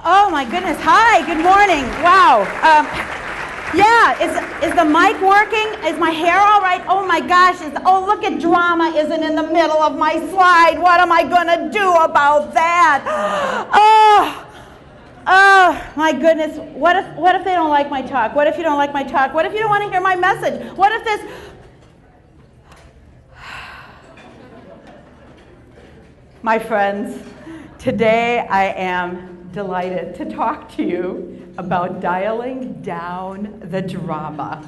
Oh my goodness. Hi, good morning. Wow. Yeah, is the mic working? Is my hair all right? Oh my gosh. Oh, look at drama isn't in the middle of my slide. What am I going to do about that? Oh my goodness. What if they don't like my talk? What if you don't like my talk? What if you don't want to hear my message? What if this... My friends, today I am delighted to talk to you about dialing down the drama.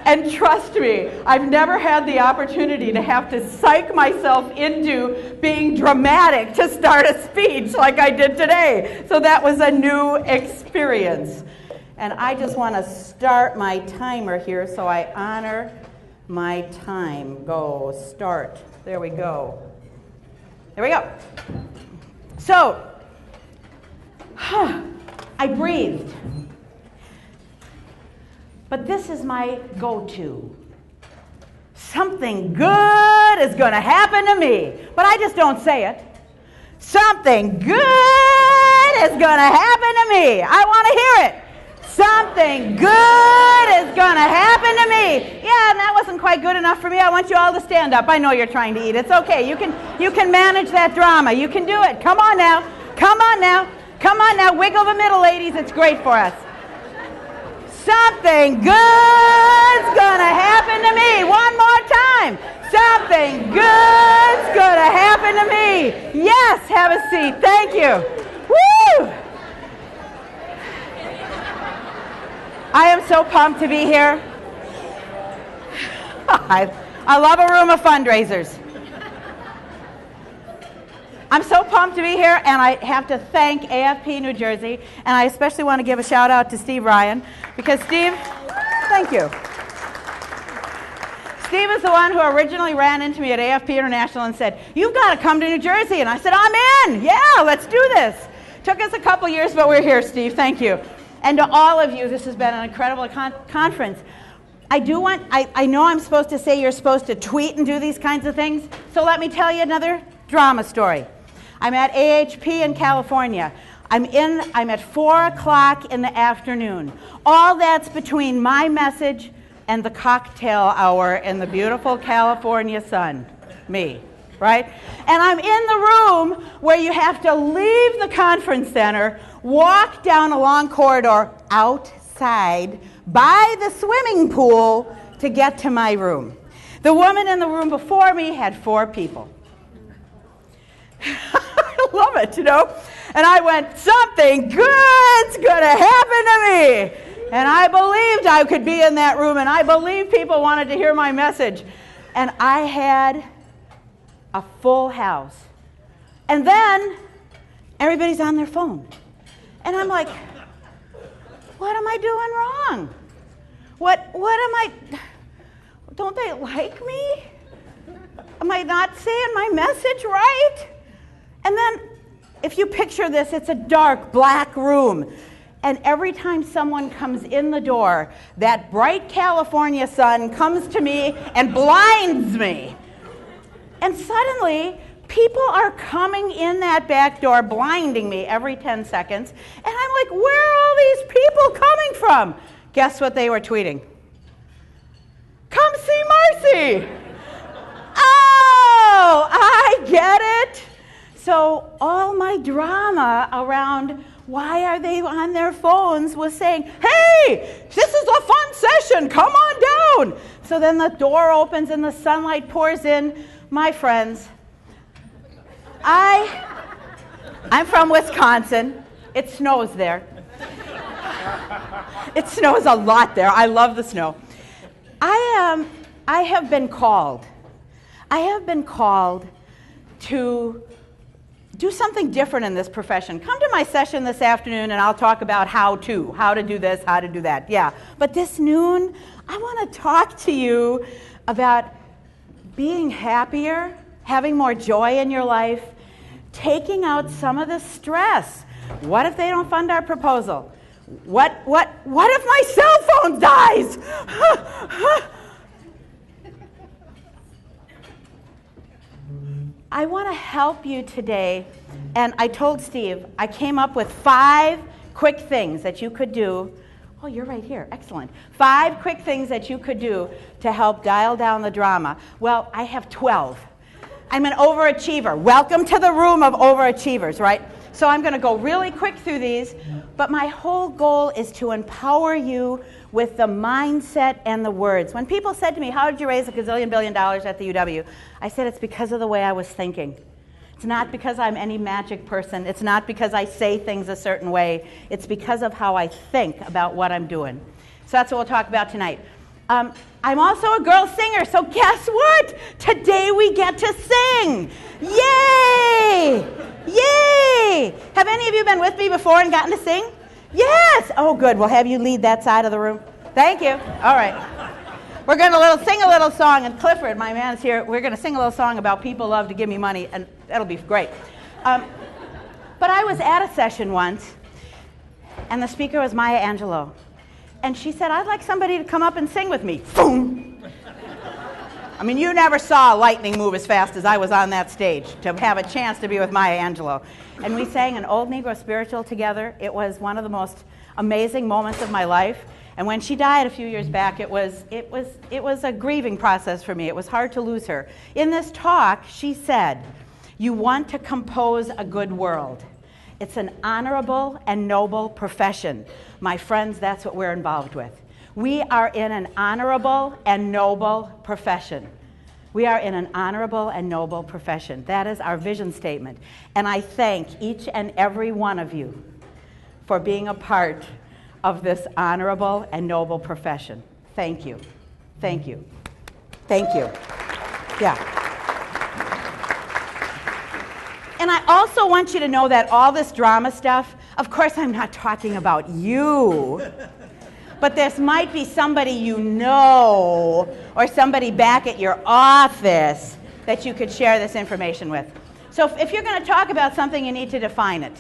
And trust me, I've never had the opportunity to have to psych myself into being dramatic to start a speech like I did today. So that was a new experience. And I just want to start my timer here so I honor my time. Go, start. There we go. There we go. So, I breathed. But this is my go-to. Something good is going to happen to me. But I just don't say it. Something good is going to happen to me. I want to hear it. Something good is going to happen to me. Yeah, and that wasn't quite good enough for me. I want you all to stand up. I know you're trying to eat. It's okay. You can manage that drama. You can do it. Come on now. Come on now. Come on now. Wiggle the middle, ladies. It's great for us. Something good's going to happen to me. One more time. Something good's going to happen to me. Yes, have a seat. Thank you. Woo! I am so pumped to be here. I love a room of fundraisers. I'm so pumped to be here, and I have to thank AFP New Jersey, and I especially want to give a shout out to Steve Ryan, because Steve, thank you. Steve is the one who originally ran into me at AFP International and said, "You've got to come to New Jersey," and I said, "I'm in. Yeah, let's do this." Took us a couple years, but we're here, Steve. Thank you. And to all of you, this has been an incredible conference. I know I'm supposed to say you're supposed to tweet and do these kinds of things, so let me tell you another drama story. I'm at AHP in California. I'm at 4 o'clock in the afternoon. All that's between my message and the cocktail hour in the beautiful California sun. Me, right? And I'm in the room where you have to leave the conference center, walk down a long corridor outside by the swimming pool to get to my room. The woman in the room before me had 4 people. I love it, you know? And I went, something good's going to happen to me. And I believed I could be in that room, and I believed people wanted to hear my message. And I had a full house. And then everybody's on their phone. And I'm like, what am I doing wrong? What am I, don't they like me? Am I not saying my message right? And then, if you picture this, it's a dark, black room. And every time someone comes in the door, that bright California sun comes to me and blinds me. And suddenly, people are coming in that back door, blinding me every 10 seconds. And I'm like, where are all these people coming from? Guess what they were tweeting? Come see Marcy. Oh, I get it. So all my drama around why are they on their phones was saying, hey, this is a fun session, come on down. So then the door opens and the sunlight pours in. My friends, I'm from Wisconsin. It snows there. It snows a lot there. I love the snow. I have been called. I have been called to do something different in this profession. Come to my session this afternoon and I'll talk about how to do this, how to do that. Yeah. But this noon, I want to talk to you about being happier, having more joy in your life, taking out some of the stress. What if they don't fund our proposal? What if my cell phone dies? I want to help you today And I told Steve, I came up with 5 quick things that you could do. Oh, you're right here. Excellent. 5 quick things that you could do to help dial down the drama. Well, I have 12. I'm an overachiever. Welcome to the room of overachievers, right? So I'm going to go really quick through these, but my whole goal is to empower you with the mindset and the words. When people said to me, how did you raise $1 gazillion billion at the UW? I said, it's because of the way I was thinking. It's not because I'm any magic person. It's not because I say things a certain way. It's because of how I think about what I'm doing. So that's what we'll talk about tonight. I'm also a girl singer, so guess what? Today we get to sing. Yay! Yay! Have any of you been with me before and gotten to sing? Yes! Oh, good. We'll have you lead that side of the room. Thank you. All right. We're going to sing a little song, and Clifford, my man's here. We're going to sing a little song about people love to give me money, and that'll be great. But I was at a session once, and the speaker was Maya Angelou. And she said, I'd like somebody to come up and sing with me. Boom! I mean, you never saw lightning move as fast as I was on that stage to have a chance to be with Maya Angelou. And we sang an old Negro spiritual together. It was one of the most amazing moments of my life. And when she died a few years back, it was a grieving process for me. It was hard to lose her. In this talk, she said, you want to compose a good world. It's an honorable and noble profession. My friends, that's what we're involved with. We are in an honorable and noble profession. We are in an honorable and noble profession. That is our vision statement. And I thank each and every one of you for being a part of this honorable and noble profession. Thank you. Thank you. Thank you. Yeah. And I also want you to know that all this drama stuff, of course I'm not talking about you, but this might be somebody you know or somebody back at your office that you could share this information with. So if you're going to talk about something, you need to define it.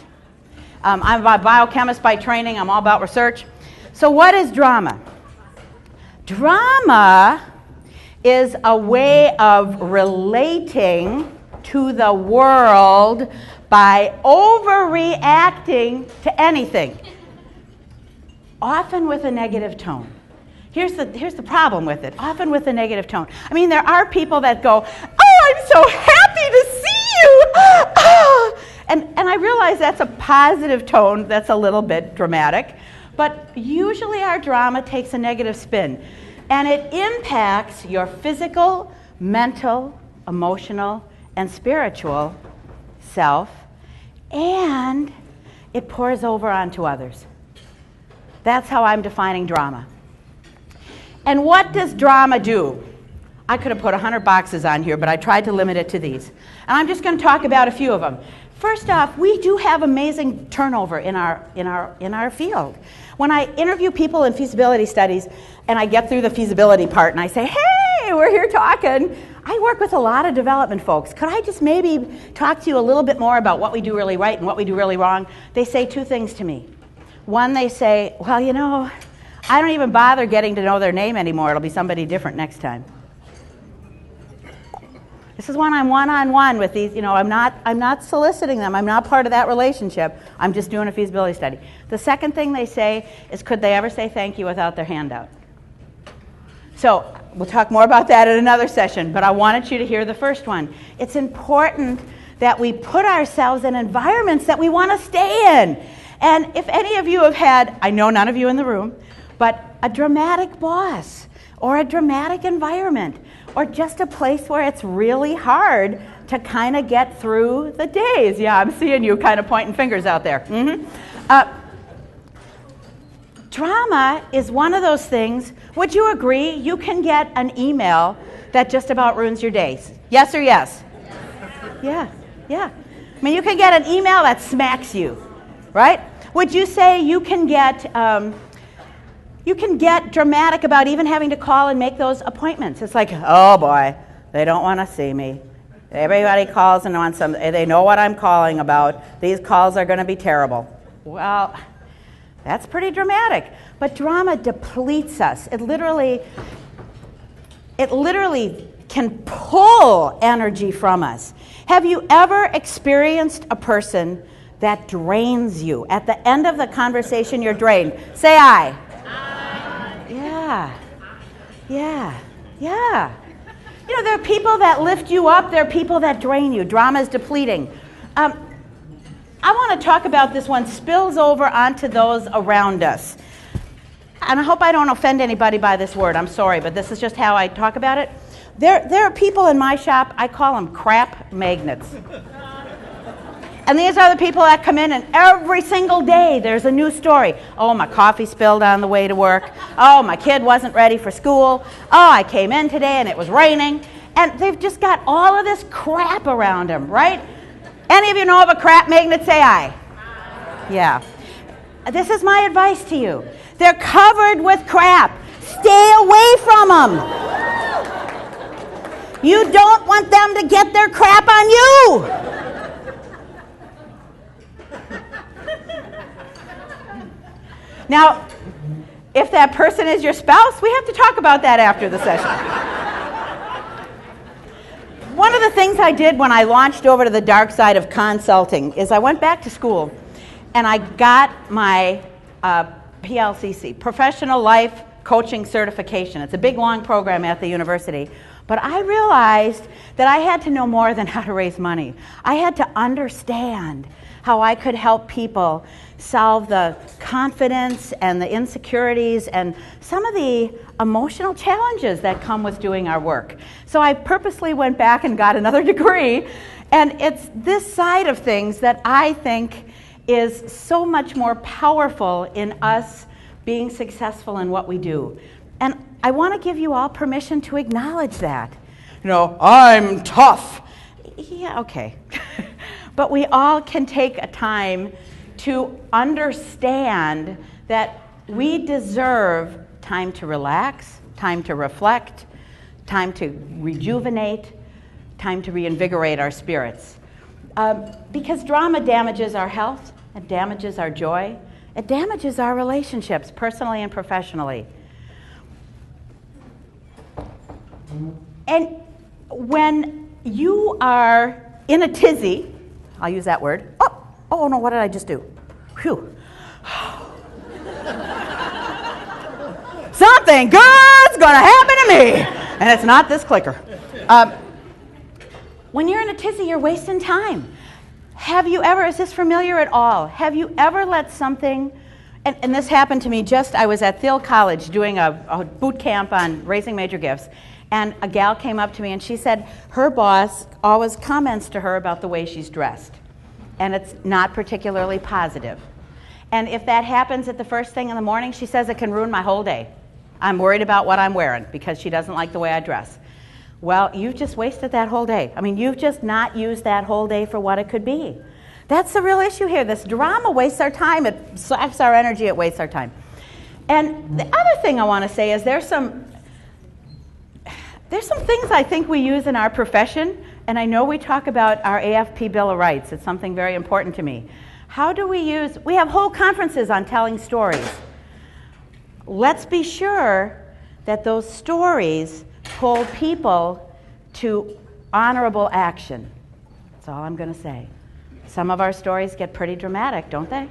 I'm a biochemist by training. I'm all about research. So what is drama? Drama is a way of relating to the world by overreacting to anything, often with a negative tone. Here's the problem with it, often with a negative tone. I mean, there are people that go, oh, I'm so happy to see you. Oh. And I realize that's a positive tone, that's a little bit dramatic, but usually our drama takes a negative spin, and it impacts your physical, mental, emotional, and spiritual self, and it pours over onto others. That's how I'm defining drama. And what does drama do? I could have put 100 boxes on here, but I tried to limit it to these. And I'm just going to talk about a few of them. First off, we do have amazing turnover in our field. When I interview people in feasibility studies, and I get through the feasibility part, and I say, hey, we're here talking, I work with a lot of development folks. Could I just maybe talk to you a little bit more about what we do really right and what we do really wrong? They say 2 things to me. One, they say, well, you know, I don't even bother getting to know their name anymore. It'll be somebody different next time. This is when I'm one-on-one with these, you know, I'm not soliciting them. I'm not part of that relationship. I'm just doing a feasibility study. The second thing they say is, could they ever say thank you without their hand out? So we'll talk more about that in another session, but I wanted you to hear the first one. It's important that we put ourselves in environments that we want to stay in. And if any of you have had, I know none of you in the room, but a dramatic boss or a dramatic environment, or just a place where it's really hard to kind of get through the days. Yeah, I'm seeing you kind of pointing fingers out there. Drama is one of those things. Would you agree you can get an email that just about ruins your days? Yes or yes? Yeah. I mean, you can get an email that smacks you, right? Would you say you can get dramatic about even having to call and make those appointments? It's like, oh boy, they don't want to see me. Everybody calls and wants some. They know what I'm calling about. These calls are going to be terrible. Well, that's pretty dramatic. But drama depletes us. It literally can pull energy from us. Have you ever experienced a person that drains you? At the end of the conversation, you're drained. Say aye. Aye. Yeah. Yeah. Yeah. You know, there are people that lift you up. There are people that drain you. Drama is depleting. I want to talk about this one, spills over onto those around us. And I hope I don't offend anybody by this word. I'm sorry, but this is just how I talk about it. There are people in my shop, I call them crap magnets. And these are the people that come in, and every single day there's a new story. Oh, my coffee spilled on the way to work. Oh, my kid wasn't ready for school. Oh, I came in today and it was raining. And they've just got all of this crap around them, right? Any of you know of a crap magnet? Say aye. Yeah. This is my advice to you. They're covered with crap. Stay away from them. You don't want them to get their crap on you. Now, if that person is your spouse, we have to talk about that after the session. One of the things I did when I launched over to the dark side of consulting is I went back to school and I got my PLCC, Professional Life Coaching Certification. It's a big, long program at the university. But I realized that I had to know more than how to raise money. I had to understand how I could help people solve the confidence and the insecurities and some of the emotional challenges that come with doing our work. So I purposely went back and got another degree, and it's this side of things that I think is so much more powerful in us being successful in what we do. And I want to give you all permission to acknowledge that. You know, I'm tough. Yeah, okay. But we all can take a time to understand that we deserve time to relax, time to reflect, time to rejuvenate, time to reinvigorate our spirits. Because drama damages our health, it damages our joy, it damages our relationships, personally and professionally. And when you are in a tizzy, I'll use that word. Oh no, what did I just do? Phew. Something good's gonna happen to me. And it's not this clicker. When you're in a tizzy, you're wasting time. Have you ever, is this familiar at all? Have you ever let something, and this happened to me I was at Thiel College doing a boot camp on raising major gifts, and a gal came up to me and she said her boss always comments to her about the way she's dressed, and it's not particularly positive. And if that happens at the first thing in the morning, she says it can ruin my whole day. I'm worried about what I'm wearing because she doesn't like the way I dress. Well, you've just wasted that whole day. I mean, you've just not used that whole day for what it could be. That's the real issue here. This drama wastes our time. It saps our energy. It wastes our time. And the other thing I want to say is there's some things I think we use in our profession, and I know we talk about our AFP Bill of Rights. It's something very important to me. How do we have whole conferences on telling stories. Let's be sure that those stories pull people to honorable action. That's all I'm going to say. Some of our stories get pretty dramatic, don't they?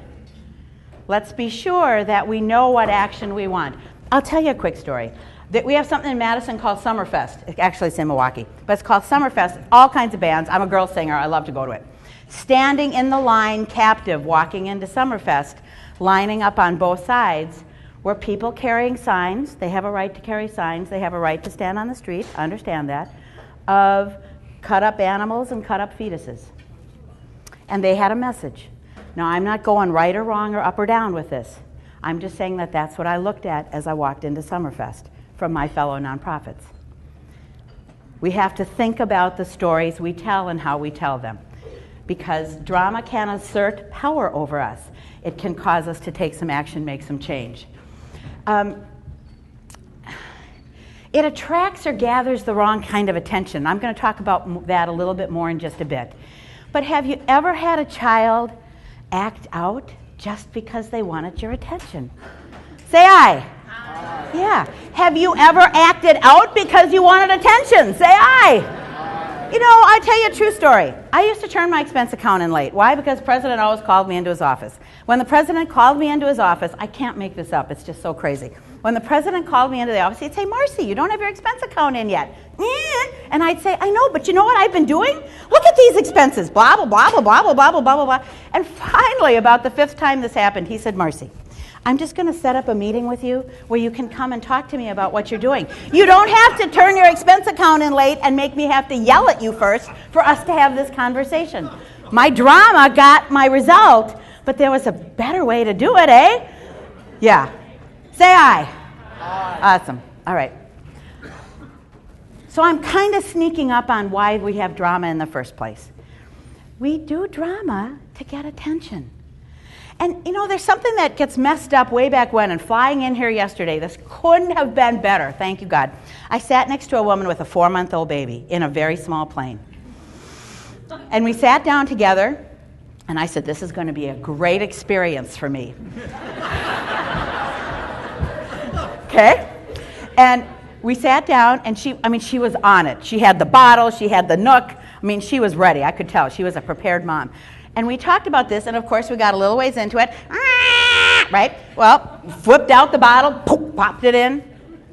Let's be sure that we know what action we want. I'll tell you a quick story. We have something in Madison called Summerfest. Actually, it's in Milwaukee, but it's called Summerfest. All kinds of bands. I'm a girl singer. I love to go to it. Standing in the line, captive, walking into Summerfest, lining up on both sides, were people carrying signs. They have a right to carry signs. They have a right to stand on the street, I understand that, of cut up animals and cut up fetuses. And they had a message. Now, I'm not going right or wrong or up or down with this. I'm just saying that that's what I looked at as I walked into Summerfest from my fellow nonprofits. We have to think about the stories we tell and how we tell them, because drama can assert power over us. It can cause us to take some action, make some change. It attracts or gathers the wrong kind of attention. I'm going to talk about that a little bit more in just a bit. But have you ever had a child act out just because they wanted your attention? Say aye. Aye. Yeah. Have you ever acted out because you wanted attention? Say aye. I'll tell you a true story. I used to turn my expense account in late. Why? Because the president always called me into his office. When the president called me into his office, I can't make this up. It's just so crazy. When the president called me into the office, he'd say, Marcy, you don't have your expense account in yet. And I'd say, I know, but you know what I've been doing? Look at these expenses, blah, blah, blah, blah, blah, blah, blah, blah, blah, blah. And finally, about the 5th time this happened, he said, Marcy, I'm just going to set up a meeting with you where you can come and talk to me about what you're doing. You don't have to turn your expense account in late and make me have to yell at you first for us to have this conversation. My drama got my result, but there was a better way to do it, eh? Yeah. Say aye. Aye. Awesome. All right. So I'm kind of sneaking up on why we have drama in the first place. We do drama to get attention. And, there's something that gets messed up way back when, and flying in here yesterday, this couldn't have been better, thank you God. I sat next to a woman with a 4-month-old baby in a very small plane. And we sat down together, and I said, this is going to be a great experience for me. Okay? And we sat down, and she was on it. She had the bottle, she had the Nook. She was ready. I could tell. She was a prepared mom. And we talked about this, and of course we got a little ways into it. Right? Well, flipped out the bottle, poof, popped it in.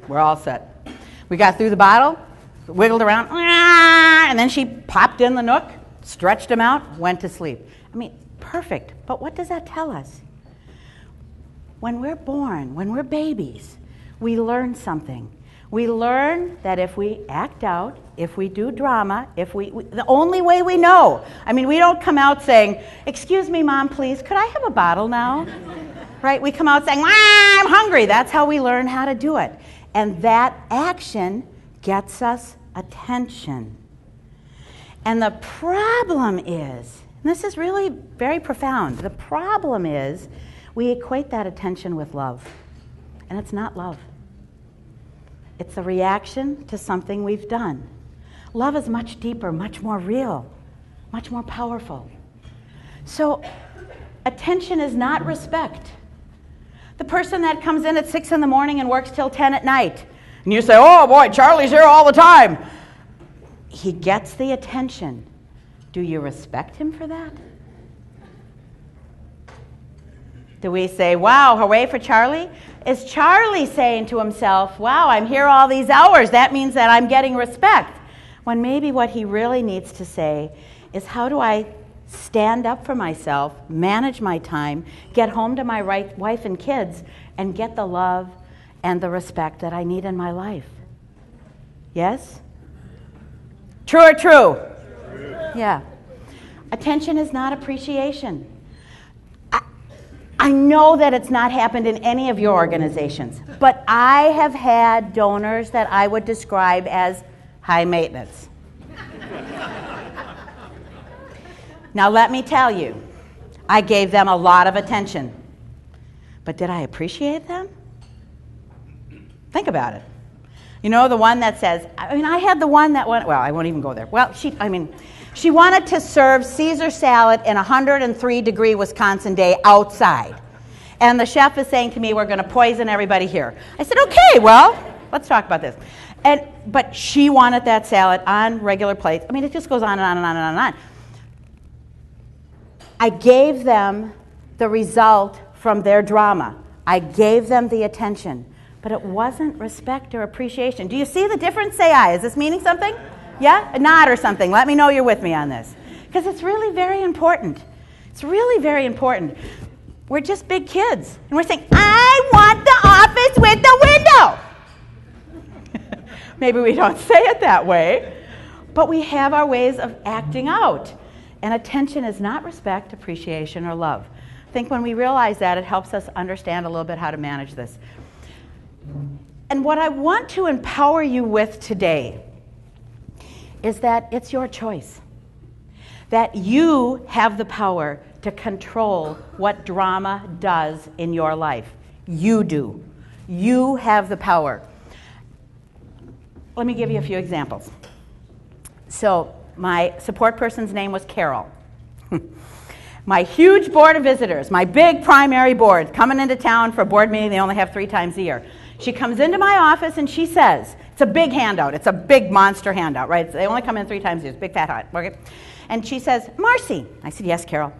We're all set. We got through the bottle, wiggled around, and then she popped in the Nook, stretched him out, went to sleep. Perfect. But what does that tell us? When we're born, when we're babies, we learn something. We learn that if we act out, if we do drama, the only way we know. We don't come out saying, excuse me, Mom, please, could I have a bottle now? Right? We come out saying, I'm hungry. That's how we learn how to do it. And that action gets us attention. And the problem is, and this is really very profound, the problem is we equate that attention with love. And it's not love. It's a reaction to something we've done. Love is much deeper, much more real, much more powerful. So attention is not respect. The person that comes in at 6 in the morning and works till 10 at night, and you say, oh boy, Charlie's here all the time. He gets the attention. Do you respect him for that? Do we say, wow, hooray for Charlie? Is Charlie saying to himself, wow, I'm here all these hours, that means that I'm getting respect? When maybe what he really needs to say is, how do I stand up for myself, manage my time, get home to my wife and kids, and get the love and the respect that I need in my life? Yes? True or true? True. Yeah. Attention is not appreciation. I know that it's not happened in any of your organizations, but I have had donors that I would describe as high maintenance. Now let me tell you, I gave them a lot of attention, but did I appreciate them? Think about it. The one that says, I had the one that went, well, I won't even go there. Well, she wanted to serve Caesar salad in a 103-degree Wisconsin day outside. And the chef is saying to me, we're going to poison everybody here. I said, okay, well, let's talk about this. But she wanted that salad on regular plates. It just goes on and on and on and on and on. I gave them the result from their drama. I gave them the attention. But it wasn't respect or appreciation. Do you see the difference? Say aye. Is this meaning something? Yeah? A nod or something. Let me know you're with me on this. Because it's really very important. It's really very important. We're just big kids. And we're saying, I want the office with the window. Maybe we don't say it that way. But we have our ways of acting out. And attention is not respect, appreciation, or love. I think when we realize that, it helps us understand a little bit how to manage this. And what I want to empower you with today is that it's your choice. That you have the power to control what drama does in your life. You do. You have the power. Let me give you a few examples. So my support person's name was Carol. My huge board of visitors, my big primary board, coming into town for a board meeting they only have 3 times a year. She comes into my office and she says, It's a big handout. It's a big monster handout, right? They only come in 3 times a year. It's big fat hot. Okay? And she says, Marcy. I said, yes, Carol.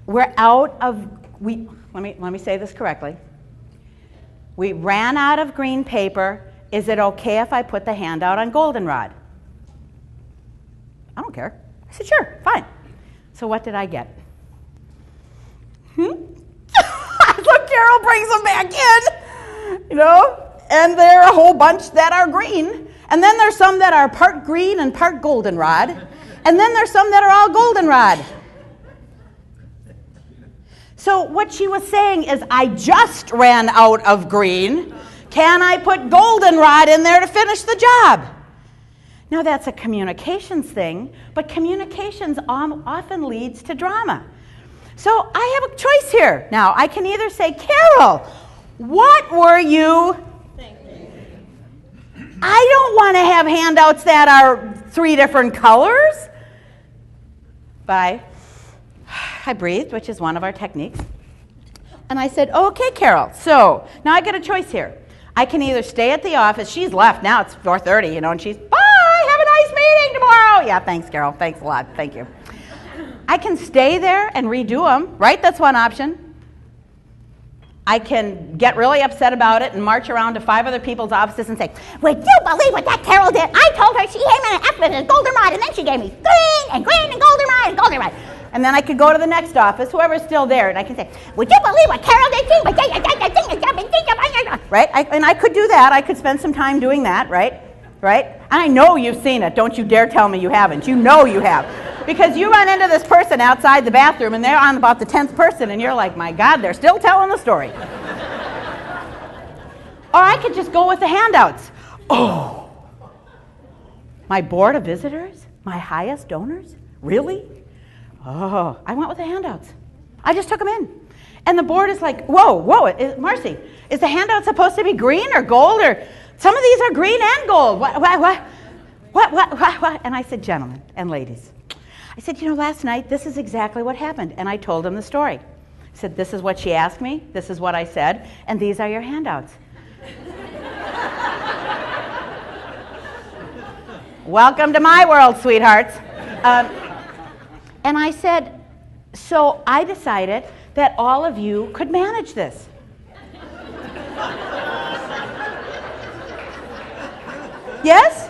We're out of, let me say this correctly. We ran out of green paper. Is it okay if I put the handout on goldenrod? I don't care. I said, sure, fine. So what did I get? So Carol brings them back in, and there are a whole bunch that are green. And then there's some that are part green and part goldenrod. And then there's some that are all goldenrod. So what she was saying is, I just ran out of green. Can I put goldenrod in there to finish the job? Now that's a communications thing, but communications often leads to drama. So I have a choice here. Now I can either say, Carol, what were you thinking? I don't want to have handouts that are 3 different colors. But I breathed, which is one of our techniques. And I said, okay, Carol, so now I get a choice here. I can either stay at the office. She's left now. It's 4:30, and she's, bye, have a nice meeting tomorrow. Yeah, thanks, Carol. Thanks a lot. Thank you. I can stay there and redo them, right? That's one option. I can get really upset about it and march around to 5 other people's offices and say, would you believe what that Carol did? I told her she came in and asked me goldenrod, and then she gave me green and goldenrod and goldenrod. And then I could go to the next office, whoever's still there, and I can say, would you believe what Carol did? Right? And I could do that. I could spend some time doing that, right? Right? And I know you've seen it. Don't you dare tell me you haven't. You know you have. Because you run into this person outside the bathroom, and they're on about the 10th person, and you're like, my God, they're still telling the story. Or I could just go with the handouts. Oh, my board of visitors? My highest donors? Really? Oh, I went with the handouts. I just took them in. And the board is like, whoa, Marcy, is the handout supposed to be green or gold? Or some of these are green and gold. What? And I said, gentlemen and ladies, I said, last night, this is exactly what happened. And I told them the story. I said, this is what she asked me. This is what I said. And these are your handouts. Welcome to my world, sweethearts. And I said, so I decided that all of you could manage this. Yes?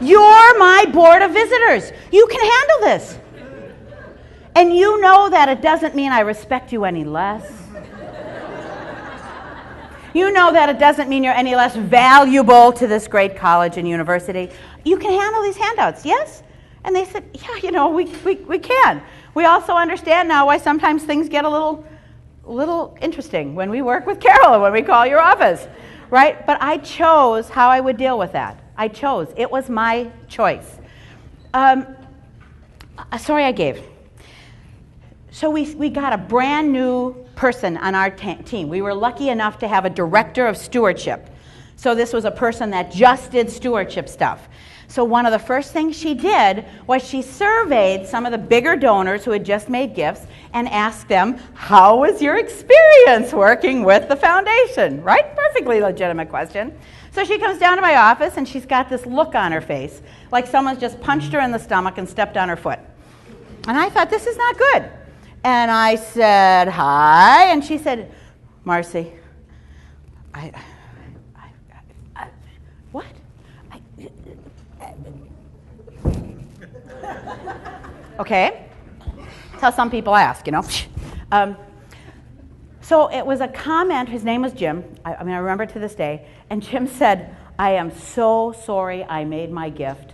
You're my board of visitors. You can handle this. And you know that it doesn't mean I respect you any less. You know that it doesn't mean you're any less valuable to this great college and university. You can handle these handouts, yes? And they said, yeah, we can. We also understand now why sometimes things get a little interesting when we work with Carol and when we call your office, right? But I chose how I would deal with that. I chose. It was my choice. Sorry I gave. So we got a brand new person on our team. We were lucky enough to have a director of stewardship. So this was a person that just did stewardship stuff. So one of the first things she did was she surveyed some of the bigger donors who had just made gifts and asked them, how was your experience working with the foundation? Right? Perfectly legitimate question. So she comes down to my office and she's got this look on her face, like someone's just punched her in the stomach and stepped on her foot. And I thought, this is not good. And I said, hi. And she said, Marcy, what? Okay. That's how some people ask, So it was a comment. His name was Jim. I remember to this day. And Jim said, I am so sorry I made my gift.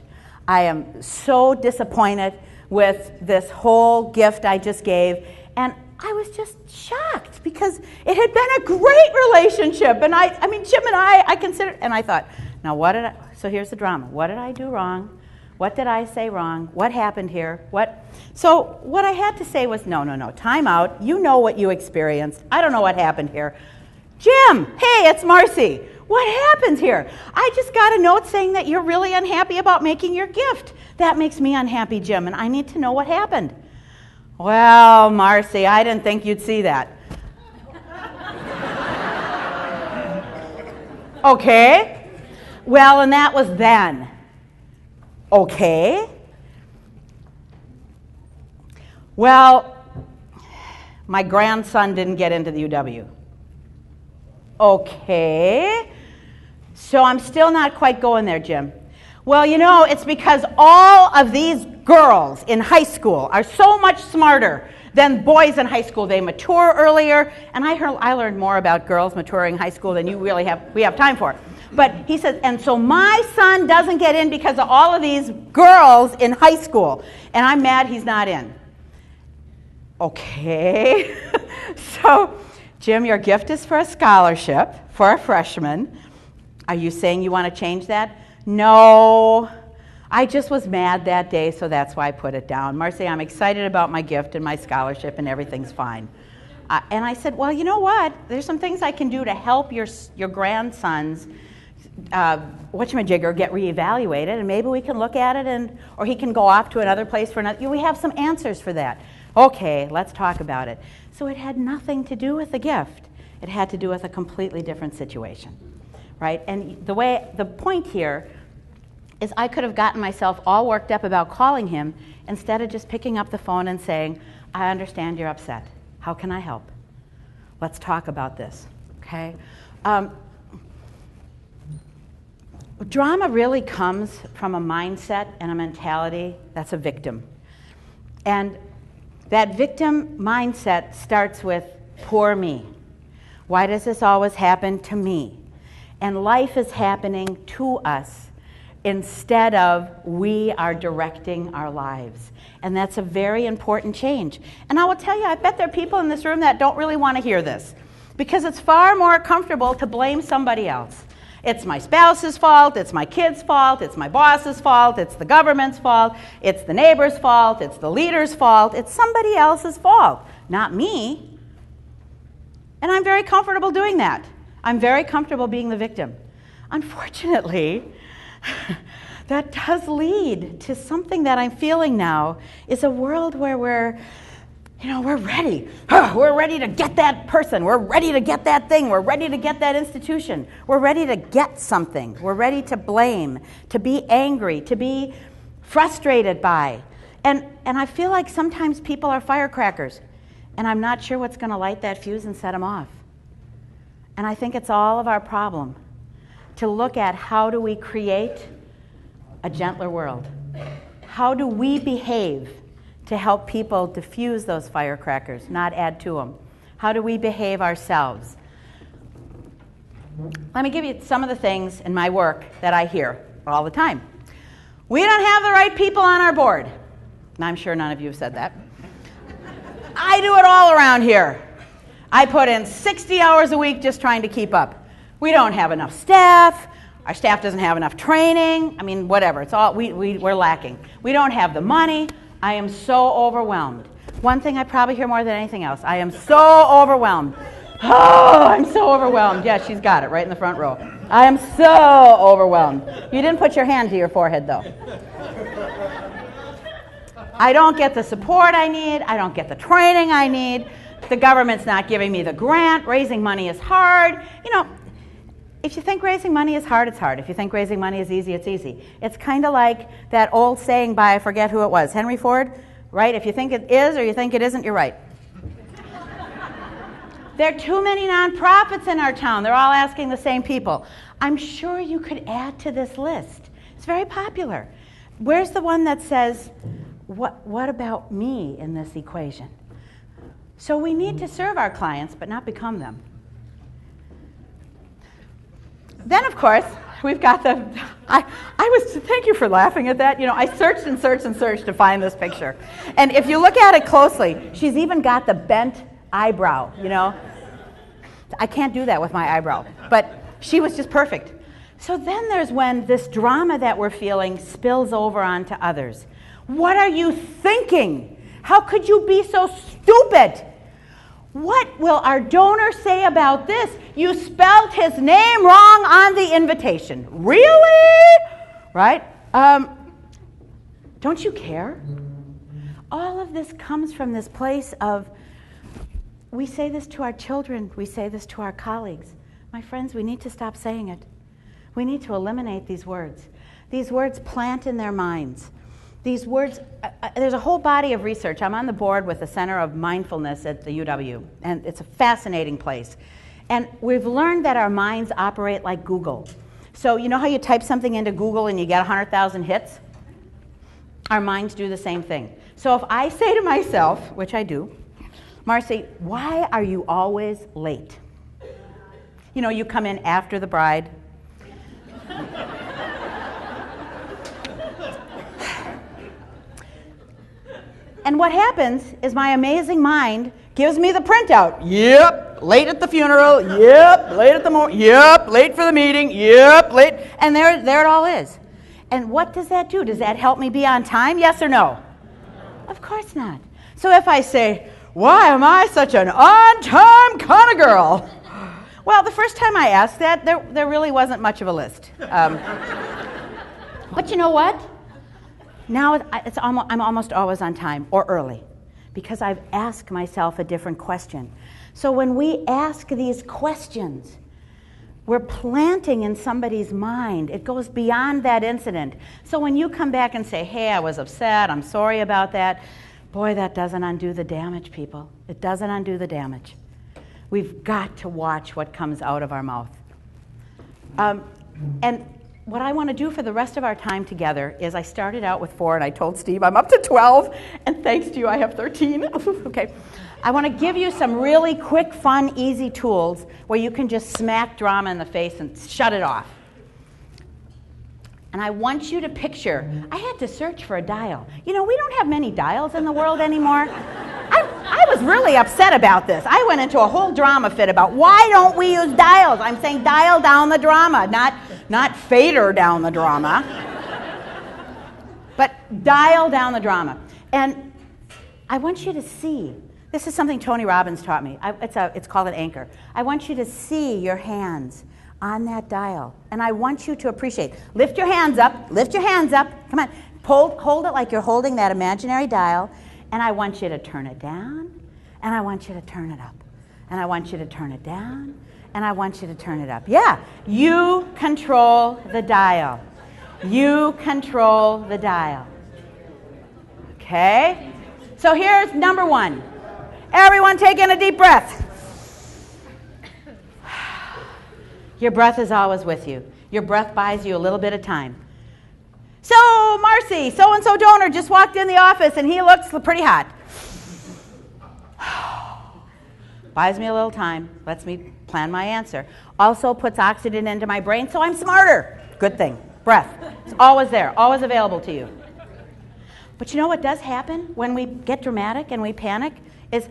I am so disappointed with this whole gift I just gave. And I was just shocked because it had been a great relationship. And Jim and I considered, and I thought, now so here's the drama. What did I do wrong? What did I say wrong? What happened here? So what I had to say was, no, time out. You know what you experienced. I don't know what happened here. Jim, hey, it's Marcy. What happened here? I just got a note saying that you're really unhappy about making your gift. That makes me unhappy, Jim, and I need to know what happened. Well, Marcy, I didn't think you'd see that. Okay. Well, and that was then. Okay. Well, my grandson didn't get into the UW. Okay. So I'm still not quite going there, Jim. Well, you know, it's because all of these girls in high school are so much smarter than boys in high school. They mature earlier, and I learned more about girls maturing in high school than we have time for. But he says, and so my son doesn't get in because of all of these girls in high school, and I'm mad he's not in. Okay. So, Jim, your gift is for a scholarship for a freshman. Are you saying you want to change that? No. I just was mad that day, so that's why I put it down. Marcy, I'm excited about my gift and my scholarship, and everything's fine. And I said, well, you know what? There's some things I can do to help your grandson's whatchamajigger get reevaluated, and maybe we can look at it, or he can go off to another place for another. We have some answers for that. Okay, let's talk about it. So it had nothing to do with the gift. It had to do with a completely different situation, right? And the point here is I could have gotten myself all worked up about calling him instead of just picking up the phone and saying, I understand you're upset. How can I help? Let's talk about this, okay? Drama really comes from a mindset and a mentality that's a victim. And that victim mindset starts with, poor me. Why does this always happen to me? And life is happening to us instead of we are directing our lives. And that's a very important change. And I will tell you, I bet there are people in this room that don't really want to hear this, because it's far more comfortable to blame somebody else. It's my spouse's fault, it's my kid's fault, it's my boss's fault, it's the government's fault, it's the neighbor's fault, it's the leader's fault, it's somebody else's fault, not me. And I'm very comfortable doing that. I'm very comfortable being the victim. Unfortunately, that does lead to something that I'm feeling now, is a world where we're ready. We're ready to get that person. We're ready to get that thing. We're ready to get that institution. We're ready to get something. We're ready to blame, to be angry, to be frustrated by. And I feel like sometimes people are firecrackers, and I'm not sure what's going to light that fuse and set them off. And I think it's all of our problem to look at, how do we create a gentler world? How do we behave to help people diffuse those firecrackers, not add to them? How do we behave ourselves? Let me give you some of the things in my work that I hear all the time. We don't have the right people on our board. And I'm sure none of you have said that. I do it all around here. I put in 60 hours a week just trying to keep up. We don't have enough staff. Our staff doesn't have enough training. I mean, whatever. It's all we're lacking. We don't have the money. I am so overwhelmed. One thing I probably hear more than anything else, I am so overwhelmed. Oh, I'm so overwhelmed. Yeah, she's got it right in the front row. I am so overwhelmed. You didn't put your hand to your forehead, though. I don't get the support I need. I don't get the training I need. The government's not giving me the grant. Raising money is hard. You know, if you think raising money is hard, it's hard. If you think raising money is easy, it's easy. It's kind of like that old saying by, I forget who it was, Henry Ford, right? If you think it is or you think it isn't, you're right. There are too many nonprofits in our town. They're all asking the same people. I'm sure you could add to this list. It's very popular. Where's the one that says, what about me in this equation? So we need to serve our clients, but not become them. Then, of course, we've got thank you for laughing at that. You know, I searched and searched and searched to find this picture. And if you look at it closely, she's even got the bent eyebrow, you know. I can't do that with my eyebrow, but she was just perfect. So then there's when this drama that we're feeling spills over onto others. What are you thinking? How could you be so stupid? What will our donor say about this? You spelled his name wrong on the invitation. Really? Right? Don't you care? All of this comes from this place of, we say this to our children, we say this to our colleagues. My friends, we need to stop saying it. We need to eliminate these words. These words plant in their minds. These words, there's a whole body of research. I'm on the board with the Center of Mindfulness at the UW, and it's a fascinating place. And we've learned that our minds operate like Google. So you know how you type something into Google and you get 100,000 hits? Our minds do the same thing. So if I say to myself, which I do, Marcy, why are you always late? You know, you come in after the bride. And what happens is my amazing mind gives me the printout. Yep, late at the funeral. Yep, late at the yep, late for the meeting. Yep, late. And there it all is. And what does that do? Does that help me be on time? Yes or no? Of course not. So if I say, why am I such an on-time kind of girl? Well, the first time I asked that, there really wasn't much of a list. But you know what? Now I'm almost always on time or early because I've asked myself a different question. So when we ask these questions, we're planting in somebody's mind. It goes beyond that incident. So when you come back and say, hey, I was upset, I'm sorry about that, boy, that doesn't undo the damage, people. It doesn't undo the damage. We've got to watch what comes out of our mouth. And what I want to do for the rest of our time together is I started out with 4, and I told Steve I'm up to 12, and thanks to you I have 13. Okay. I want to give you some really quick, fun, easy tools where you can just smack drama in the face and shut it off. And I want you to picture, I had to search for a dial. You know, we don't have many dials in the world anymore. I was really upset about this. I went into a whole drama fit about why don't we use dials? I'm saying dial down the drama, not fader down the drama, but dial down the drama. And I want you to see, this is something Tony Robbins taught me. It's called an anchor. I want you to see your hands on that dial, and I want you to appreciate. Lift your hands up, come on. Hold it like you're holding that imaginary dial, and I want you to turn it down, and I want you to turn it up, and I want you to turn it down, and I want you to turn it up. Yeah, you control the dial. You control the dial. Okay? So here's number 1. Everyone take in a deep breath. Your breath is always with you. Your breath buys you a little bit of time. So, Marcy, so-and-so donor just walked in the office and he looks pretty hot. Buys me a little time, lets me plan my answer. Also puts oxygen into my brain so I'm smarter. Good thing. Breath. It's always there, always available to you. But you know what does happen when we get dramatic and we panic? Is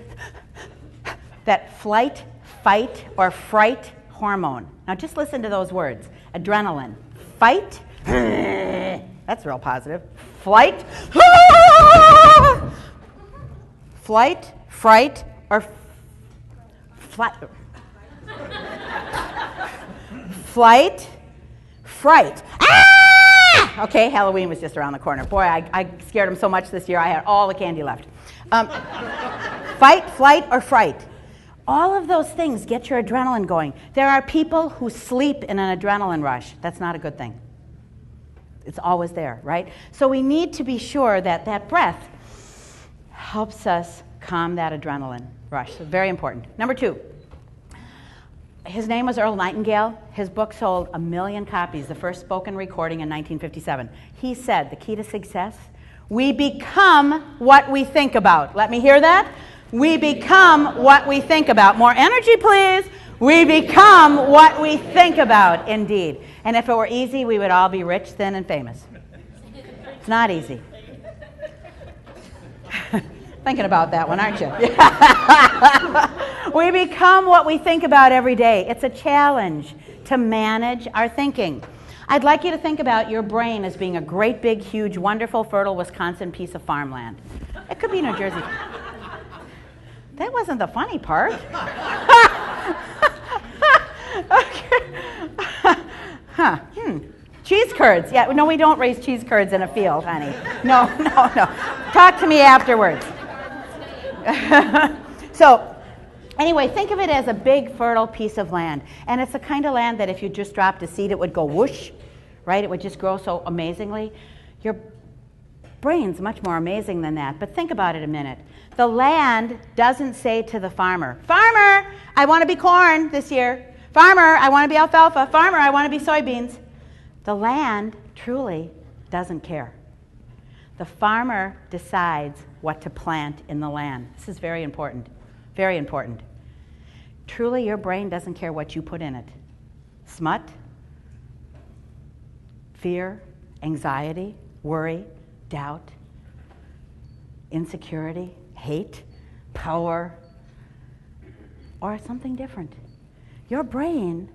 that flight, fight, or fright hormone. Now just listen to those words. Adrenaline. Fight. That's real positive. Flight. Flight, fright, or flight. Flight, fright. Ah! Okay, Halloween was just around the corner. Boy, I scared him so much this year I had all the candy left. Fight, flight, or fright. All of those things get your adrenaline going. There are people who sleep in an adrenaline rush. That's not a good thing. It's always there, right? So we need to be sure that that breath helps us calm that adrenaline rush. So very important. Number 2. His name was Earl Nightingale. His book sold 1 million copies, the first spoken recording in 1957. He said the key to success, we become what we think about. Let me hear that. We become what we think about. More energy, please. We become what we think about, indeed. And if it were easy, we would all be rich, thin, and famous. It's not easy. Thinking about that one, aren't you? We become what we think about every day. It's a challenge to manage our thinking. I'd like you to think about your brain as being a great, big, huge, wonderful, fertile Wisconsin piece of farmland. It could be New Jersey. That wasn't the funny part. Okay. Cheese curds. Yeah, no, we don't raise cheese curds in a field, honey. No. Talk to me afterwards. So, Anyway, think of it as a big, fertile piece of land. And it's the kind of land that if you just dropped a seed, it would go whoosh, right? It would just grow so amazingly. Your brain's much more amazing than that. But think about it a minute. The land doesn't say to the farmer, "Farmer, I want to be corn this year. Farmer, I want to be alfalfa. Farmer, I want to be soybeans." The land truly doesn't care. The farmer decides what to plant in the land. This is very important. Very important. Truly, your brain doesn't care what you put in it. Smut, fear, anxiety, worry, doubt, insecurity, hate, power, or something different. Your brain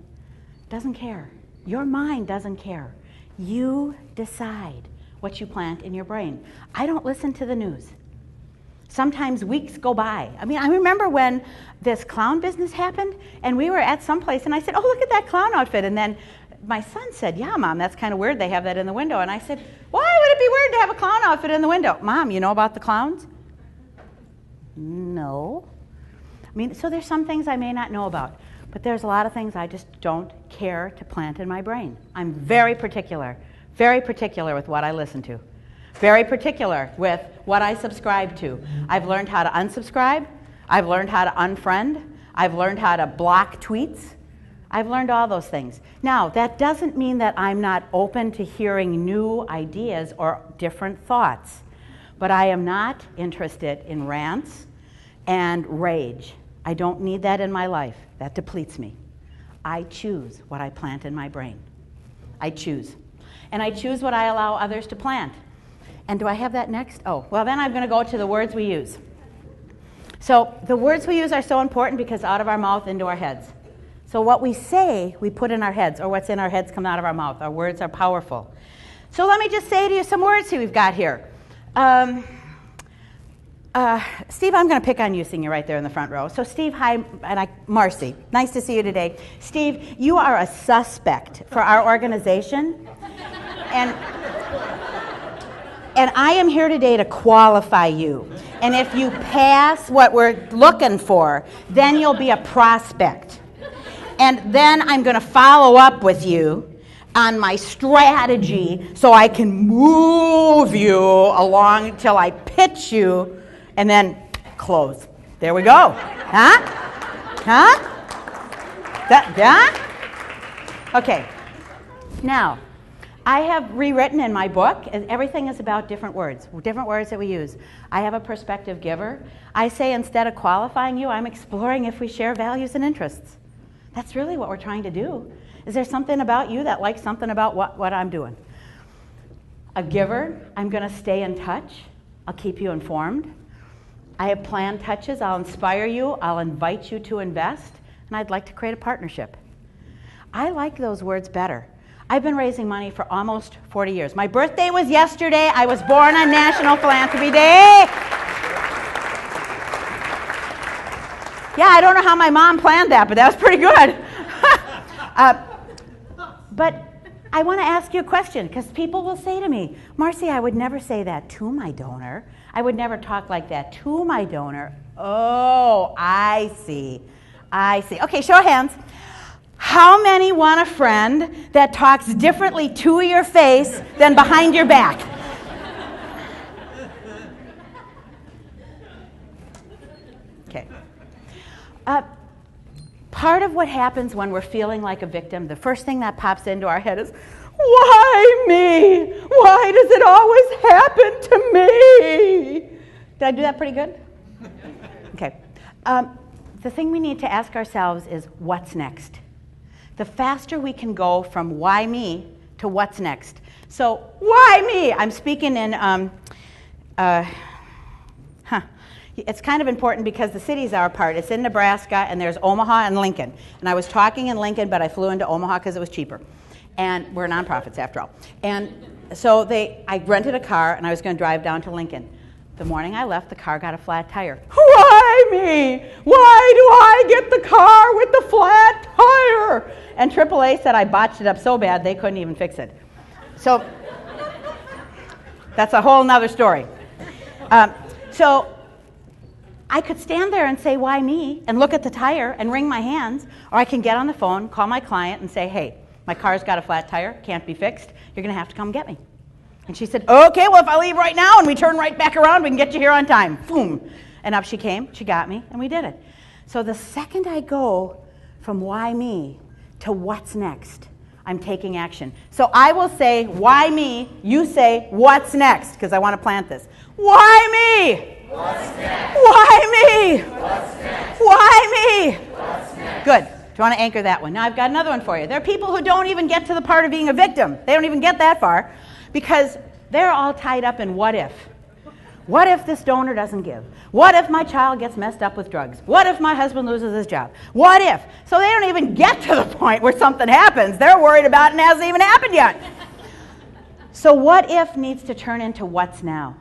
doesn't care. Your mind doesn't care. You decide what you plant in your brain. I don't listen to the news. Sometimes weeks go by. I mean, I remember when this clown business happened, and we were at some place, and I said, "Oh, look at that clown outfit." And then my son said, "Yeah, Mom, that's kind of weird. They have that in the window." And I said, "Why would it be weird to have a clown outfit in the window?" "Mom, you know about the clowns?" "No." I mean, so there's some things I may not know about, but there's a lot of things I just don't care to plant in my brain. I'm very particular with what I listen to. Very particular with what I subscribe to. I've learned how to unsubscribe. I've learned how to unfriend. I've learned how to block tweets. I've learned all those things. Now, that doesn't mean that I'm not open to hearing new ideas or different thoughts, but I am not interested in rants and rage. I don't need that in my life. That depletes me. I choose what I plant in my brain. I choose. And I choose what I allow others to plant. And do I have that next? Oh, well, then I'm going to go to the words we use. So the words we use are so important because out of our mouth into our heads. So what we say, we put in our heads, or what's in our heads come out of our mouth. Our words are powerful. So let me just say to you some words we've got here. Steve, I'm going to pick on you, senior, right there in the front row. So Steve, hi, and Marcy, nice to see you today. Steve, you are a suspect for our organization. And I am here today to qualify you. And if you pass what we're looking for, then you'll be a prospect. And then I'm going to follow up with you on my strategy so I can move you along till I pitch you and then close. There we go. Huh? Okay. Now, I have rewritten in my book, everything is about different words that we use. I have a perspective giver. I say instead of qualifying you, I'm exploring if we share values and interests. That's really what we're trying to do. Is there something about you that likes something about what I'm doing? A giver, I'm going to stay in touch. I'll keep you informed. I have planned touches. I'll inspire you. I'll invite you to invest. And I'd like to create a partnership. I like those words better. I've been raising money for almost 40 years. My birthday was yesterday. I was born on National Philanthropy Day. Yeah, I don't know how my mom planned that, but that was pretty good. But I want to ask you a question, because people will say to me, "Marcy, I would never say that to my donor. I would never talk like that to my donor." Oh, I see. Okay, show of hands. How many want a friend that talks differently to your face than behind your back? Okay. Part of what happens when we're feeling like a victim, the first thing that pops into our head is, "Why me? Why does it always happen to me?" Did I do that pretty good? Okay. The thing we need to ask ourselves is, what's next? The faster we can go from why me to what's next. So, why me? I'm speaking in, it's kind of important because the cities are apart. It's in Nebraska, and there's Omaha and Lincoln. And I was talking in Lincoln, but I flew into Omaha because it was cheaper. And we're nonprofits after all. And so I rented a car, and I was going to drive down to Lincoln. The morning I left, the car got a flat tire. Why me? Why do I get the car with the flat tire? And AAA said I botched it up so bad they couldn't even fix it. So that's a whole nother story. So I could stand there and say, why me? And look at the tire and wring my hands. Or I can get on the phone, call my client and say, hey, my car's got a flat tire, can't be fixed. You're going to have to come get me. And she said, okay, well, if I leave right now and we turn right back around, we can get you here on time. Boom. And up she came, she got me, and we did it. So the second I go from why me to what's next, I'm taking action. So I will say, why me? You say, what's next? Because I want to plant this. Why me? What's next? Why me? What's next? Why me? What's next? Good. Do you want to anchor that one? Now I've got another one for you. There are people who don't even get to the part of being a victim. They don't even get that far because they're all tied up in what if. What if this donor doesn't give? What if my child gets messed up with drugs? What if my husband loses his job? What if? So they don't even get to the point where something happens. They're worried about it and it hasn't even happened yet. So what if needs to turn into what's now?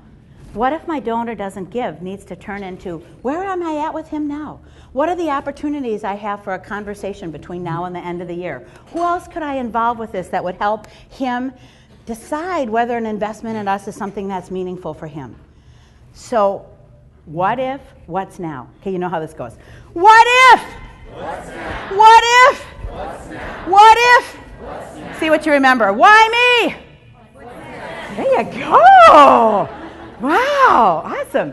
What if my donor doesn't give needs to turn into where am I at with him now? What are the opportunities I have for a conversation between now and the end of the year? Who else could I involve with this that would help him decide whether an investment in us is something that's meaningful for him? So, what if, what's now? Okay, you know how this goes. What if? What's now? What if? What's now? What if? What's now? See what you remember. Why me? There you go. Wow, awesome.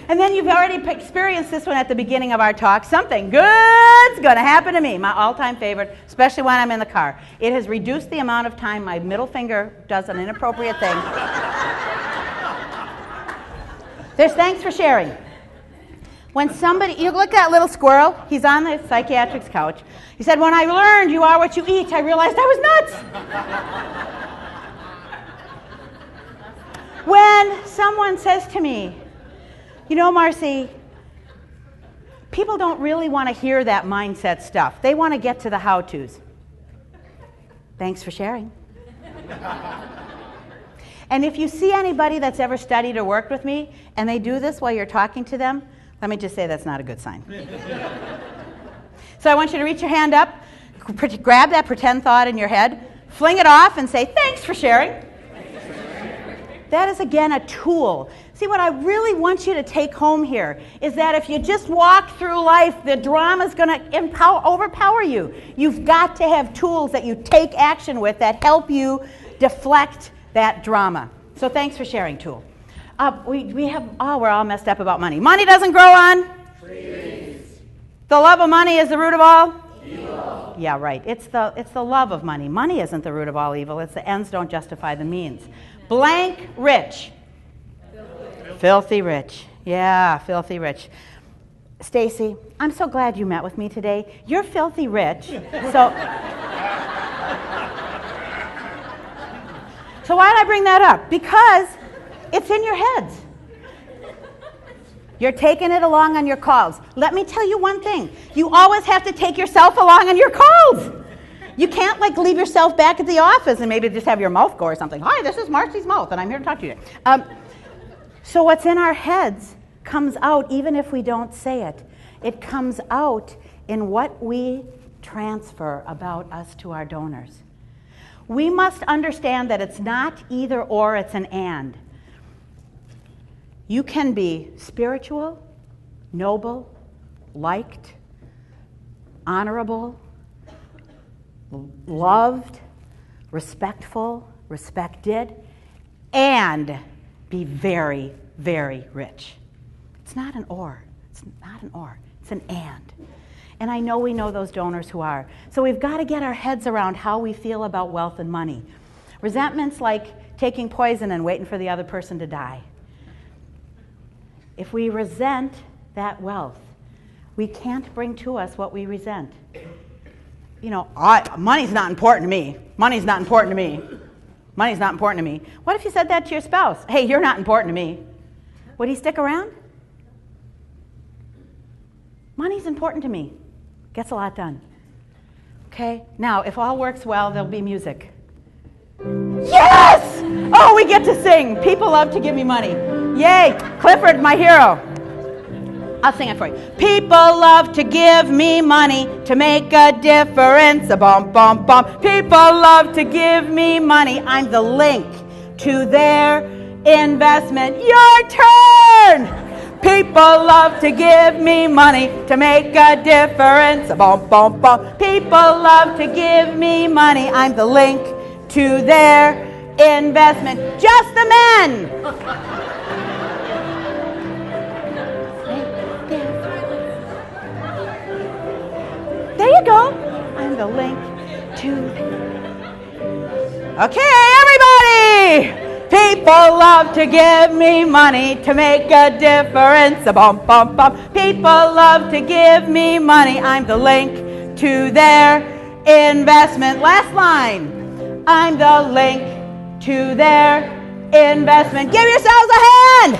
And then you've already experienced this one at the beginning of our talk. Something good's going to happen to me, my all-time favorite, especially when I'm in the car. It has reduced the amount of time my middle finger does an inappropriate thing. There's thanks for sharing. When somebody, you look at that little squirrel, he's on the psychiatric's couch. He said, when I learned you are what you eat, I realized I was nuts. When someone says to me, you know, Marcy, people don't really want to hear that mindset stuff. They want to get to the how-tos. Thanks for sharing. And if you see anybody that's ever studied or worked with me, and they do this while you're talking to them, let me just say that's not a good sign. So I want you to reach your hand up, grab that pretend thought in your head, fling it off, and say, thanks for sharing. That is, again, a tool. See, what I really want you to take home here is that if you just walk through life, the drama is going to overpower you. You've got to have tools that you take action with that help you deflect that drama. So thanks for sharing, tool. We're all messed up about money. Money doesn't grow on trees. The love of money is the root of all Evil. Yeah, right. It's the love of money. Money isn't the root of all evil. It's the ends don't justify the means. Blank rich. Filthy rich. Yeah, filthy rich. Stacy, I'm so glad you met with me today. You're filthy rich. So why did I bring that up? Because it's in your heads. You're taking it along on your calls. Let me tell you one thing. You always have to take yourself along on your calls. You can't leave yourself back at the office and maybe just have your mouth go or something. Hi, this is Marcy's mouth and I'm here to talk to you today. So what's in our heads comes out even if we don't say it. It comes out in what we transfer about us to our donors. We must understand that it's not either or, it's an and. You can be spiritual, noble, liked, honorable, loved, respectful, respected, and be very, very rich. It's not an or. It's not an or. It's an and. And I know we know those donors who are. So we've got to get our heads around how we feel about wealth and money. Resentment's like taking poison and waiting for the other person to die. If we resent that wealth, we can't bring to us what we resent. You know, money's not important to me. Money's not important to me. Money's not important to me. What if you said that to your spouse? Hey, you're not important to me. Would he stick around? Money's important to me. Gets a lot done. Okay? Now, if all works well, there'll be music. Yes! Oh, we get to sing. People love to give me money. Yay! Clifford, my hero. I'll sing it for you. People love to give me money to make a difference. A bum, bum, bum. People love to give me money. I'm the link to their investment. Your turn! People love to give me money to make a difference. Bum, bum, bum. People love to give me money. I'm the link to their investment. Just the men. There you go. I'm the link to... Okay, everybody! People love to give me money to make a difference. Bum, bum, bum. People love to give me money. I'm the link to their investment. Last line. I'm the link to their investment. Give yourselves a hand!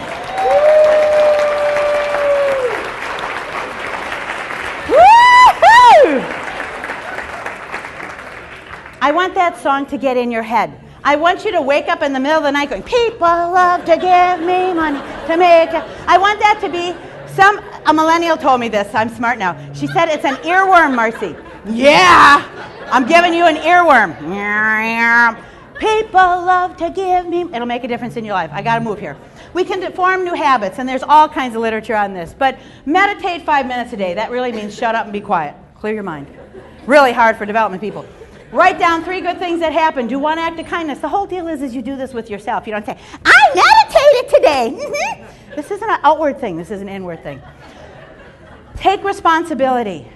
Woo-hoo! I want that song to get in your head. I want you to wake up in the middle of the night going, people love to give me money to make it. I want that to be a millennial told me this. I'm smart now. She said it's an earworm, Marcy. Yeah, I'm giving you an earworm. People love to give me. It'll make a difference in your life. I got to move here. We can form new habits, and there's all kinds of literature on this. But meditate 5 minutes a day. That really means shut up and be quiet. Clear your mind. Really hard for development people. Write down 3 good things that happened. Do 1 act of kindness. The whole deal is you do this with yourself. You don't say, I meditated today. This isn't an outward thing. This is an inward thing. Take responsibility.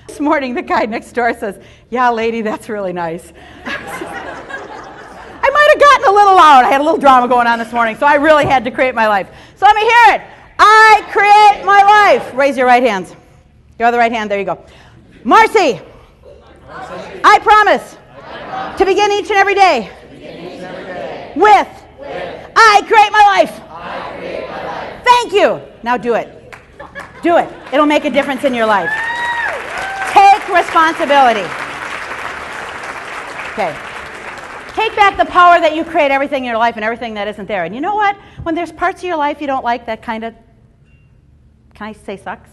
This morning, the guy next door says, yeah, lady, that's really nice. I might have gotten a little loud. I had a little drama going on this morning, so I really had to create my life. So let me hear it. I create my life. Raise your right hands. Your other right hand. There you go. Marcy. I promise to begin each and every day with I create my life. Thank you. Now do it. Do it. It'll make a difference in your life. Take responsibility. Okay. Take back the power that you create everything in your life and everything that isn't there. And you know what? When there's parts of your life you don't like that kind of, can I say sucks?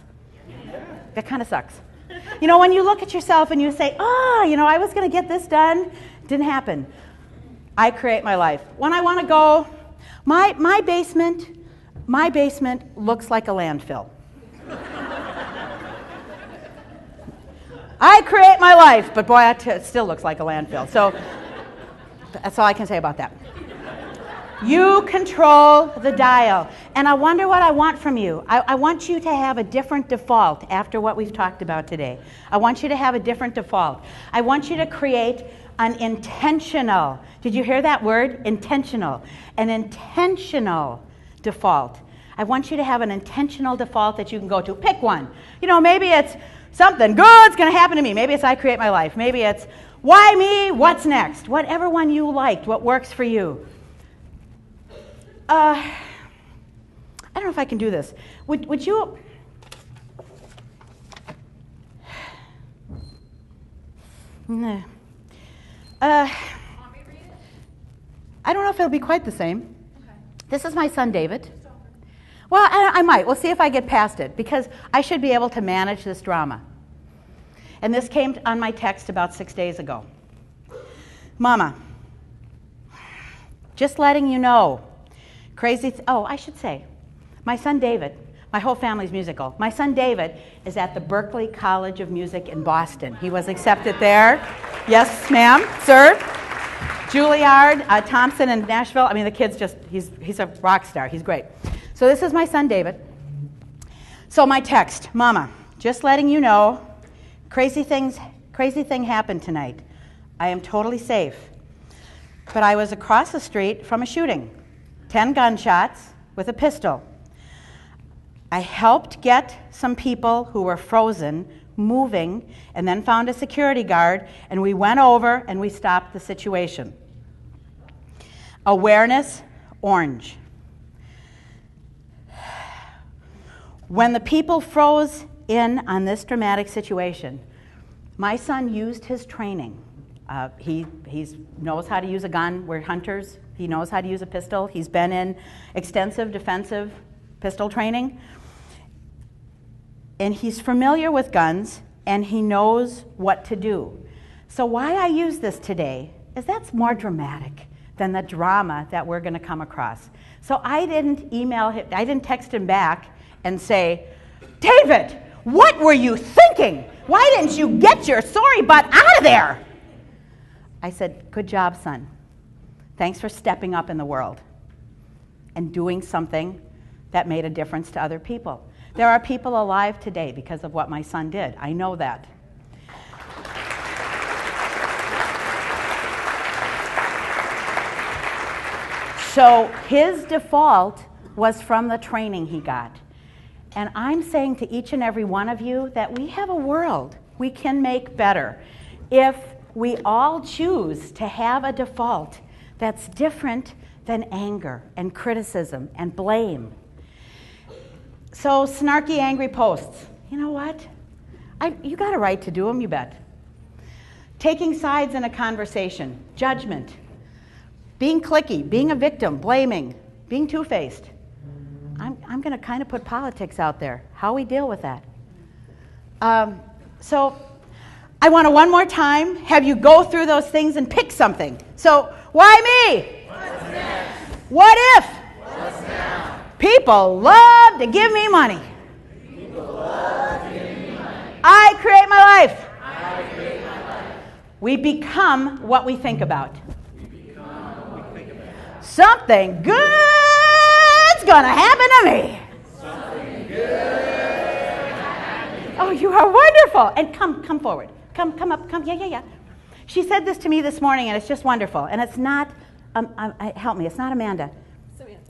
That kind of sucks. You know, when you look at yourself and you say, I was going to get this done, didn't happen. I create my life. When I want to go, my basement looks like a landfill. I create my life, but boy, it still looks like a landfill. So that's all I can say about that. You control the dial. And I wonder what I want from you. I want you to have a different default after what we've talked about today. I want you to have a different default. I want you to create an intentional, did you hear that word? Intentional. An intentional default. I want you to have an intentional default that you can go to. Pick one. You know, maybe it's something good's going to happen to me. Maybe it's I create my life. Maybe it's why me, what's next? Whatever one you liked, what works for you. I don't know if I can do this. Would you... Nah. I don't know if it'll be quite the same. Okay. This is my son, David. Well, I might. We'll see if I get past it, because I should be able to manage this drama. And this came on my text about 6 days ago. Mama, just letting you know, I should say, my son David, my whole family's musical. My son David is at the Berklee College of Music in Boston. He was accepted there. Yes, ma'am, sir. Juilliard, Thompson in Nashville. I mean, the kid's just, he's a rock star. He's great. So this is my son David. So my text, Mama, just letting you know, crazy thing happened tonight. I am totally safe. But I was across the street from a shooting. 10 gunshots with a pistol. I helped get some people who were frozen moving, and then found a security guard, and we went over and we stopped the situation. Awareness, orange. When the people froze in on this dramatic situation, my son used his training. He knows how to use a gun. We're hunters. He knows how to use a pistol. He's been in extensive defensive pistol training. And he's familiar with guns, and he knows what to do. So why I use this today is that's more dramatic than the drama that we're going to come across. So I didn't email him, I didn't text him back and say, David, what were you thinking? Why didn't you get your sorry butt out of there? I said, good job, son. Thanks for stepping up in the world and doing something that made a difference to other people. There are people alive today because of what my son did. I know that. So his default was from the training he got. And I'm saying to each and every one of you that we have a world we can make better if we all choose to have a default that's different than anger and criticism and blame. So snarky, angry posts, you know what? You got a right to do them, you bet. Taking sides in a conversation, judgment, being cliquey, being a victim, blaming, being two-faced. I'm going to kind of put politics out there, how we deal with that. So I want to one more time have you go through those things and pick something. So why me? What's next? What if? What's now? People love to give me money. People love to give me money. I create my life. I create my life. We become what we think about. We become what we think about. Something good's gonna happen to me. Something good. Oh, you are wonderful. And come forward. Come up. Yeah. She said this to me this morning, and it's just wonderful. And it's not, help me, it's not Amanda.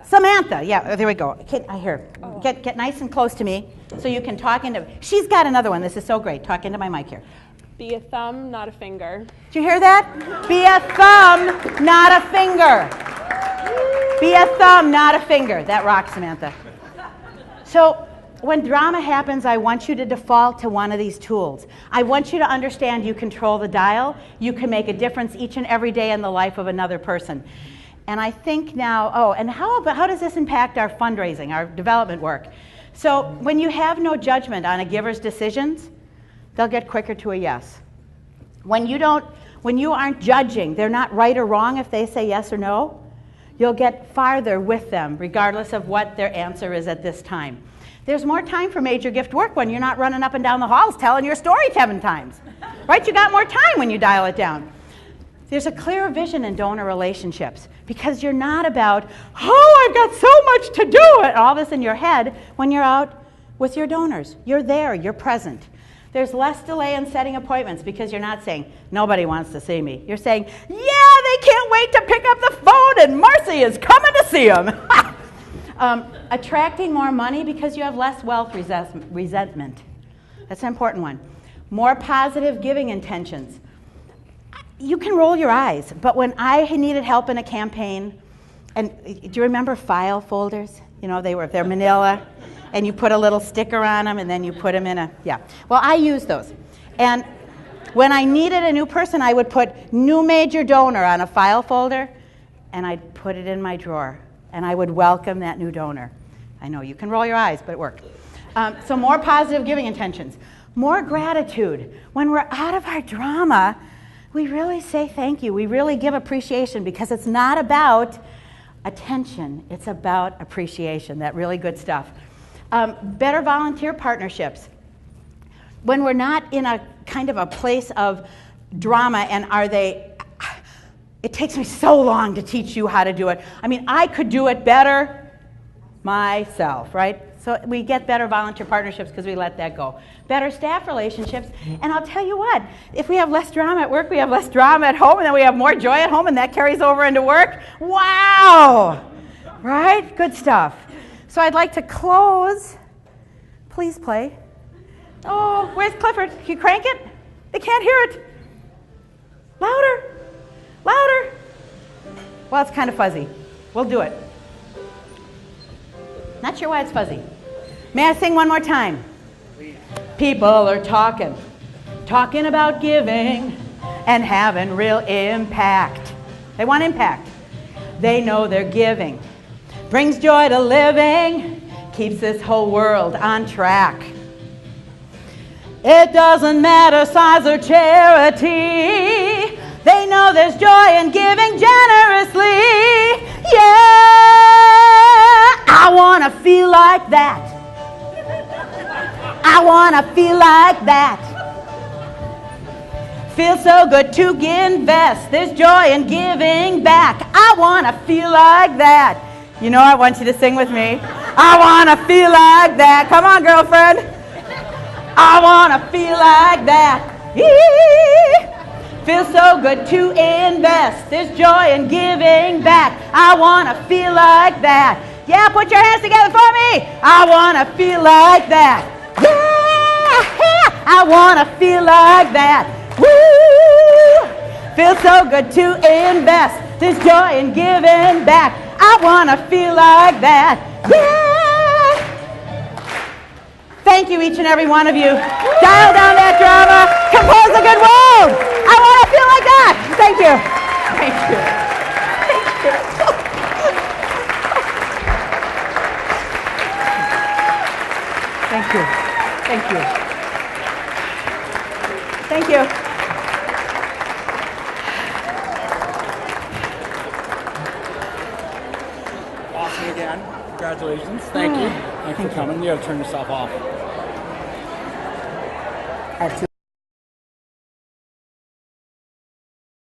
Samantha, yeah, there we go. I hear. Oh. Get nice and close to me so you can talk into. She's got another one. This is so great. Talk into my mic here. Be a thumb, not a finger. Did you hear that? Be a thumb, not a finger. Be a thumb, not a finger. That rocks, Samantha. So when drama happens, I want you to default to one of these tools. I want you to understand you control the dial. You can make a difference each and every day in the life of another person. And I think now, and how does this impact our fundraising, our development work? So when you have no judgment on a giver's decisions, they'll get quicker to a yes. When you aren't judging, they're not right or wrong if they say yes or no, you'll get farther with them regardless of what their answer is at this time. There's more time for major gift work when you're not running up and down the halls telling your story 7 times, right? You got more time when you dial it down. There's a clearer vision in donor relationships because you're not about, I've got so much to do, and all this in your head when you're out with your donors. You're there, you're present. There's less delay in setting appointments because you're not saying, nobody wants to see me. You're saying, yeah, they can't wait to pick up the phone and Marcy is coming to see them. Attracting more money because you have less wealth resentment. That's an important one. More positive giving intentions. You can roll your eyes, but when I needed help in a campaign, and do you remember file folders? You know, they're manila, and you put a little sticker on them, and then you put them in well, I use those. And when I needed a new person, I would put new major donor on a file folder, and I'd put it in my drawer, and I would welcome that new donor. I know you can roll your eyes, but it worked. So more positive giving intentions. More gratitude. When we're out of our drama, we really say thank you. We really give appreciation because it's not about attention. It's about appreciation, that really good stuff. Better volunteer partnerships. When we're not in a kind of a place of drama and it takes me so long to teach you how to do it. I mean, I could do it better myself, right? So we get better volunteer partnerships because we let that go. Better staff relationships. And I'll tell you what, if we have less drama at work, we have less drama at home, and then we have more joy at home, and that carries over into work. Wow! Right? Good stuff. So I'd like to close. Please play. Oh, where's Clifford? Can you crank it? They can't hear it. Louder. Louder. Well, it's kind of fuzzy. We'll do it. Not sure why it's fuzzy. May I sing one more time? Please. People are talking about giving and having real impact. They want impact. They know their giving brings joy to living, keeps this whole world on track. It doesn't matter size or charity. They know there's joy in giving generously. Yeah, I want to feel like that. I want to feel like that. Feels so good to invest. There's joy in giving back. I want to feel like that. You know, I want you to sing with me. I want to feel like that. Come on, girlfriend. I want to feel like that. Feels so good to invest. There's joy in giving back. I want to feel like that. Yeah, put your hands together for me. I want to feel like that. Yeah, I want to feel like that. Woo! Feels so good to invest. There's joy in giving back. I want to feel like that. Yeah! Thank you, each and every one of you. Dial down that drama. Compose a good word. I want to feel like that. Thank you. Thank you. Thank you. Thank you. Thank you. Thank you. Awesome again. Congratulations. Thank you. Thanks for coming. You have to turn yourself off.